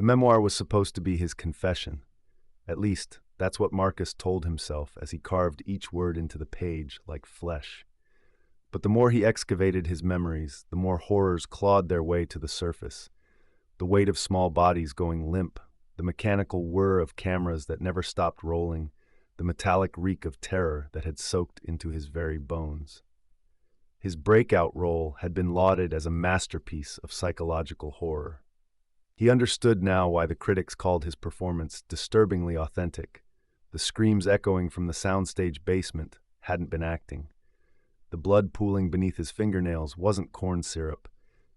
The memoir was supposed to be his confession. At least, that's what Marcus told himself as he carved each word into the page like flesh. But the more he excavated his memories, the more horrors clawed their way to the surface. The weight of small bodies going limp, the mechanical whir of cameras that never stopped rolling, the metallic reek of terror that had soaked into his very bones. His breakout role had been lauded as a masterpiece of psychological horror. He understood now why the critics called his performance disturbingly authentic. The screams echoing from the soundstage basement hadn't been acting. The blood pooling beneath his fingernails wasn't corn syrup.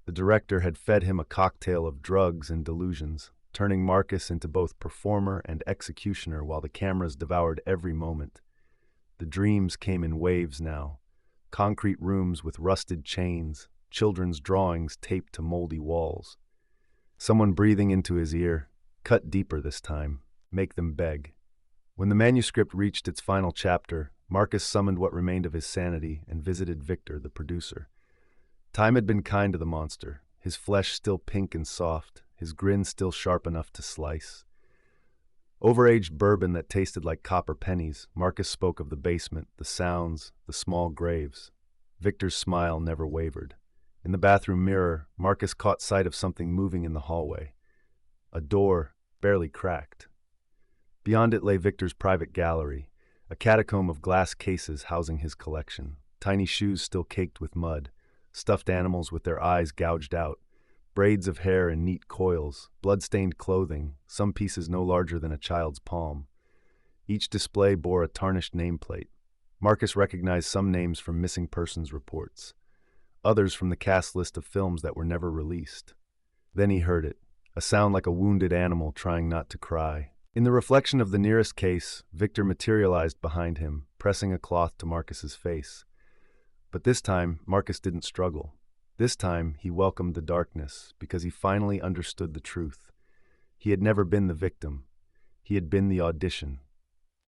The director had fed him a cocktail of drugs and delusions, turning Marcus into both performer and executioner while the cameras devoured every moment. The dreams came in waves now. Concrete rooms with rusted chains, children's drawings taped to moldy walls. Someone breathing into his ear, cut deeper this time, make them beg. When the manuscript reached its final chapter, Marcus summoned what remained of his sanity and visited Victor, the producer. Time had been kind to the monster, his flesh still pink and soft, his grin still sharp enough to slice. Overaged bourbon that tasted like copper pennies, Marcus spoke of the basement, the sounds, the small graves. Victor's smile never wavered. In the bathroom mirror, Marcus caught sight of something moving in the hallway. A door, barely cracked. Beyond it lay Victor's private gallery, a catacomb of glass cases housing his collection, tiny shoes still caked with mud, stuffed animals with their eyes gouged out, braids of hair in neat coils, blood-stained clothing, some pieces no larger than a child's palm. Each display bore a tarnished nameplate. Marcus recognized some names from missing persons reports, others from the cast list of films that were never released. Then he heard it, a sound like a wounded animal trying not to cry. In the reflection of the nearest case, Victor materialized behind him, pressing a cloth to Marcus's face. But this time, Marcus didn't struggle. This time, he welcomed the darkness because he finally understood the truth. He had never been the victim. He had been the audition.